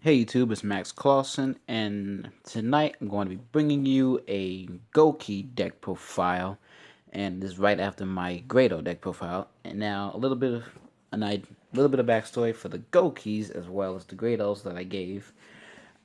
Hey YouTube, it's Max Clausen, and tonight I'm going to be bringing you a Gouki deck profile, and this is right after my Great Ogre deck profile. And now a little bit of backstory for the Goukis as well as the Great Ogres that I gave.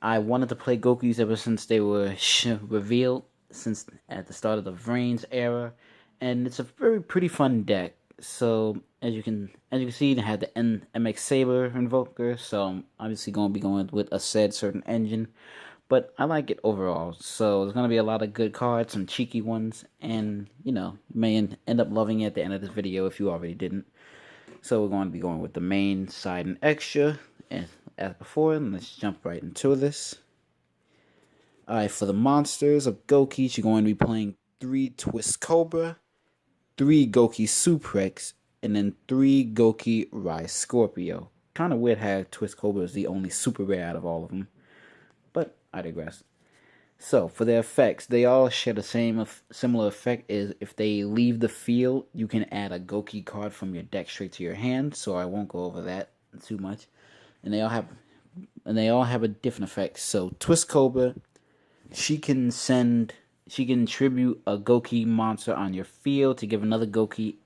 I wanted to play Goukis ever since they were revealed, since at the start of the Vrains era, and it's a very pretty fun deck. So as you can see, they have the MX Saber Invoker, so I'm obviously going to be going with a said certain engine, but I like it overall. So there's going to be a lot of good cards, some cheeky ones, and you may end up loving it at the end of this video if you already didn't. So we're going to be going with the main side and extra, and as before, and let's jump right into this. Alright, for the monsters of Goukis, you're going to be playing 3 Twist Cobra, 3 Gouki Suplex, and then 3 Gouki Rise Scorpio. Kind of weird how Twist Cobra is the only super rare out of all of them, but I digress. So, for their effects, they all share the same similar effect. Is if they leave the field, you can add a Gouki card from your deck straight to your hand, so I won't go over that too much. And they all have a different effect. So, Twist Cobra, she can tribute a Gouki monster on your field to give another Gouki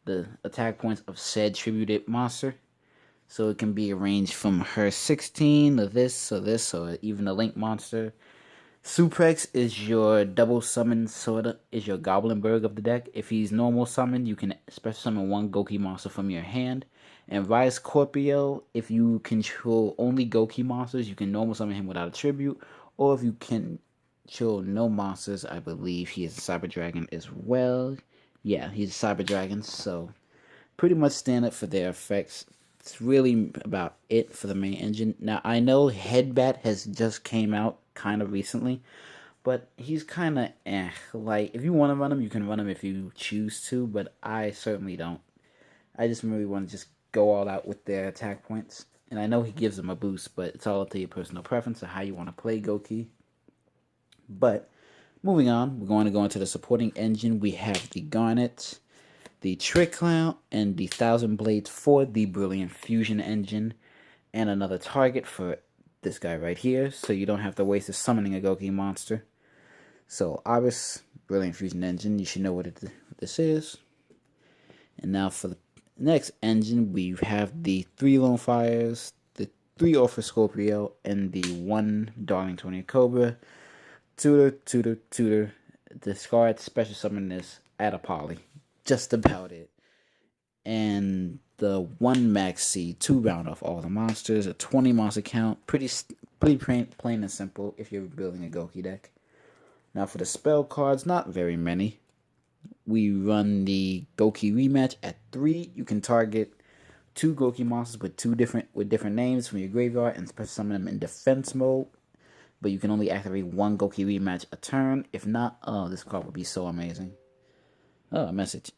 the attack points of said tributed monster. So it can be arranged from her 16 to this or even a Link monster. Suplex is your double summon, sorta is your Goblinberg of the deck. If he's normal summoned, you can special summon one Gouki monster from your hand. And Rise Scorpio, if you control only Gouki monsters, you can normal summon him without a tribute. Or if you can control no monsters, I believe he is a Cyber Dragon as well. Yeah, he's a Cyber Dragon, so pretty much standard for their effects. It's really about it for the main engine. Now, I know Headbat has just came out kind of recently, but he's kind of Like, if you want to run him, you can run him if you choose to, but I certainly don't. I just really want to just go all out with their attack points. And I know he gives them a boost, but it's all up to your personal preference of how you want to play Gouki. But moving on, we're going to go into the supporting engine. We have the Garnet, the Trick Clown, and the Thousand Blades for the Brilliant Fusion engine, and another target for this guy right here, so you don't have to waste summoning a Gouki monster. So, Obvious Brilliant Fusion engine, you should know what this is. And now for the next engine, we have the 3 Lone Fires, the 3 Orpha Scorpio, and the 1 Darling Tony Cobra. Tutor. Discard, special summon this, add a poly. Just about it. And the 1 Maxi, 2 round off all the monsters, a 20 monster count. Pretty plain and simple if you're building a Gouki deck. Now for the spell cards, not very many. We run the Gouki rematch at 3. You can target 2 Gouki monsters with different names from your graveyard and special summon them in defense mode. But you can only activate 1 Gouki rematch a turn. If not, oh, this card would be so amazing. Oh, a message.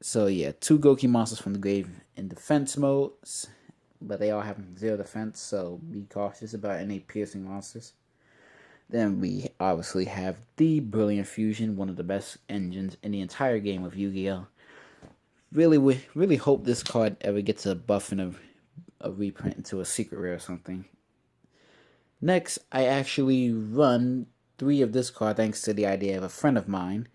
So yeah, 2 Gouki monsters from the grave in defense mode, but they all have 0 defense, so be cautious about any piercing monsters. Then we obviously have the Brilliant Fusion, one of the best engines in the entire game of Yu-Gi-Oh! Really hope this card ever gets a buff and a reprint into a secret rare or something. Next, I actually run 3 of this card thanks to the idea of a friend of mine.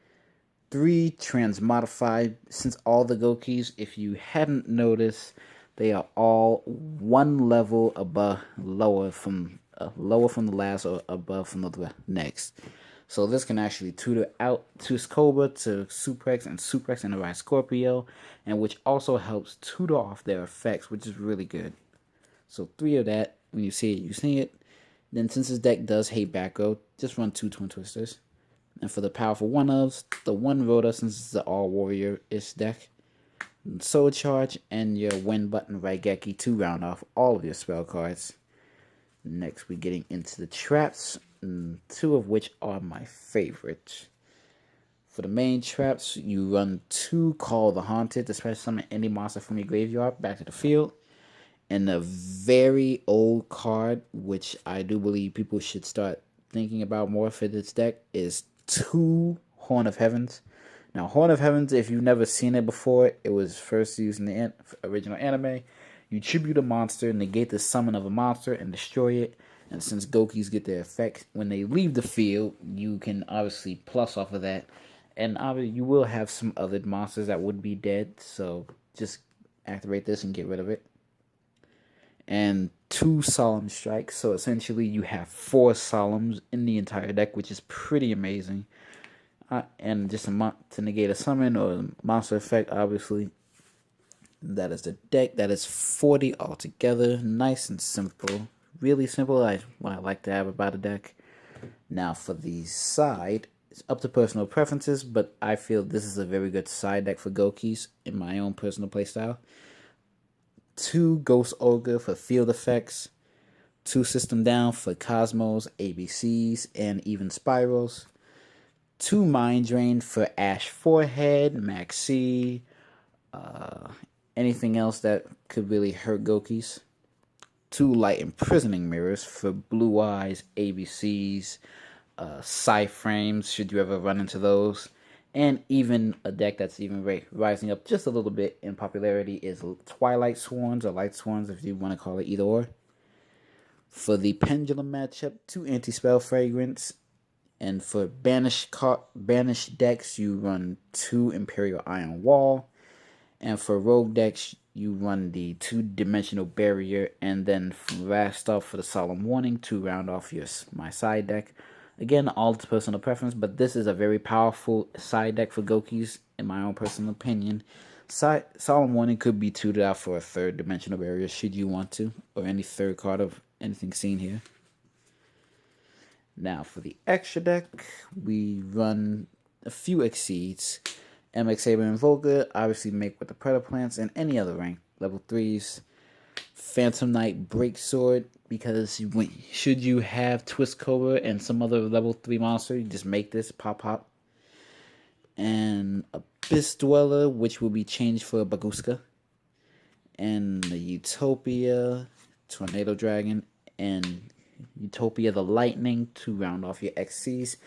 3 Transmodified, since all the Goukis, if you hadn't noticed, they are all 1 level lower from the last or above from the next. So this can actually tutor out Twist Cobra to Suplex and the Rise Scorpio, and which also helps tutor off their effects, which is really good. So 3 of that, when you see it, you see it. Then since this deck does hate back row, just run 2 Twin Twisters. And for the powerful 1-ofs, the 1 Rhoda, since it's the all warrior-ish deck. Soul Charge and your win button Raigeki to round off all of your spell cards. Next, we're getting into the traps, 2 of which are my favorite. For the main traps, you run 2 Call the Haunted to special summon any monster from your graveyard back to the field. And a very old card, which I do believe people should start thinking about more for this deck, is 2 Horn of Heavens. Now, Horn of Heavens, if you've never seen it before, it was first used in the original anime. You tribute a monster, negate the summon of a monster, and destroy it. And since Goukis get their effect when they leave the field, you can obviously plus off of that. And obviously, you will have some other monsters that would be dead, so just activate this and get rid of it. And 2 Solemn Strikes, so essentially you have 4 Solemns in the entire deck, which is pretty amazing. And just to negate a summon or monster effect, obviously. That is the deck. That is 40 altogether. Nice and simple. Really simple. What I like to have about a deck. Now for the side, it's up to personal preferences, but I feel this is a very good side deck for Goukis in my own personal playstyle. 2 Great Ogre for field effects. 2 System Down for Cosmos, ABCs, and even Spirals. 2 Mind Drain for Ash Forehead, Maxi, anything else that could really hurt Goukis. 2 Light Imprisoning Mirrors for Blue Eyes, ABCs, Frames, should you ever run into those. And even a deck that's even rising up just a little bit in popularity is Twilight Swarms, or Light Swarms if you want to call it either or. For the Pendulum matchup, 2 Anti-Spell Fragrance. And for banished decks, you run 2 Imperial Iron Wall. And for rogue decks, you run the 2-Dimensional Barrier. And then last off for the Solemn Warning to round off my side deck. Again, all to personal preference, but this is a very powerful side deck for Goukis, in my own personal opinion. Solemn Warning could be tutored out for a 3rd-Dimensional Barrier, should you want to, or any 3rd card of anything seen here. Now, for the extra deck, we run a few Exceeds. MX Saber Invoker, obviously make with the Predator Plants, and any other rank, level 3s. Phantom Knight Breaksword, because should you have Twist Cobra and some other level 3 monster, you just make this pop. And Abyss Dweller, which will be changed for a Baguska. And the Utopia, Tornado Dragon, and Utopia the Lightning to round off your XCs.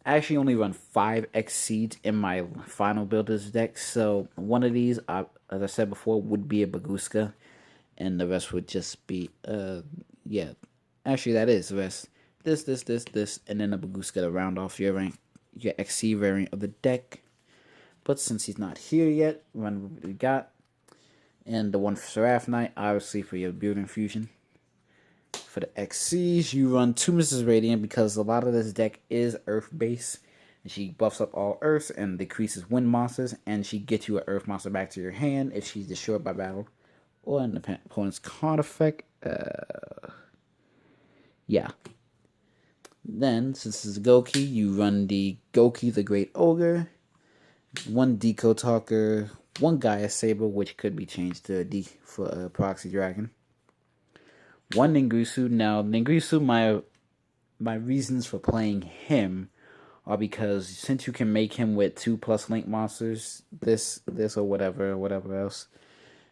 I actually only run 5 Exceeds in my final builders deck, so one of these, as I said before, would be a Baguska. And the rest would just be, yeah. Actually, that is the rest. This, and then a Baguska to round off your XC variant of the deck. But since he's not here yet, run what we got. And the one for Seraph Knight, obviously for your Building Fusion. For the XCs, you run 2 Mrs. Radiant because a lot of this deck is Earth-based. And she buffs up all Earths and decreases wind monsters. And she gets you an Earth monster back to your hand if she's destroyed by battle. Or an opponent's card effect. Yeah. Then, since this is Gouki, you run the Gouki the Great Ogre. 1 Deco Talker. 1 Gaia Saber, which could be changed to for a Proxy Dragon. 1 Ningirsu. Now, Ningirsu, my reasons for playing him are because since you can make him with 2+ link monsters, this or whatever else,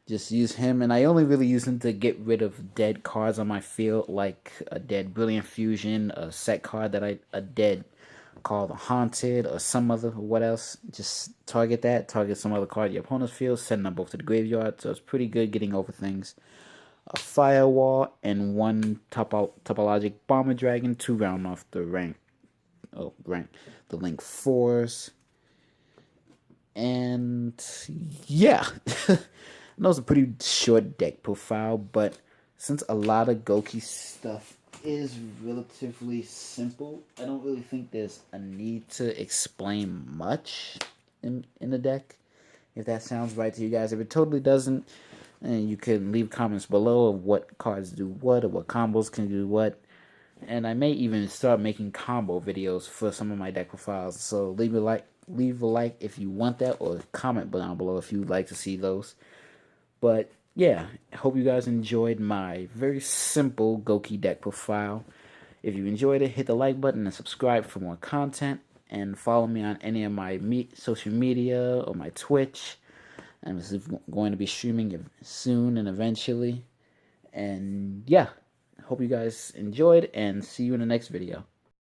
just use him. And I only really use him to get rid of dead cards on my field, like a dead Brilliant Fusion, a set card that a dead called Haunted, or some other, what else. Just target some other card in your opponent's field, send them both to the graveyard. So it's pretty good getting over things. A Firewall, and 1 Topologic Bomber Dragon to round off the the Link 4s. And yeah. That was a pretty short deck profile, but since a lot of Gouki stuff is relatively simple, I don't really think there's a need to explain much in the deck. If that sounds right to you guys. If it totally doesn't, and you can leave comments below of what cards do what, or what combos can do what. And I may even start making combo videos for some of my deck profiles. So leave a like if you want that, or comment down below if you'd like to see those. But yeah, I hope you guys enjoyed my very simple Gouki deck profile. If you enjoyed it, hit the like button and subscribe for more content. And follow me on any of my social media or my Twitch. I'm going to be streaming soon and eventually. And yeah, I hope you guys enjoyed, and see you in the next video.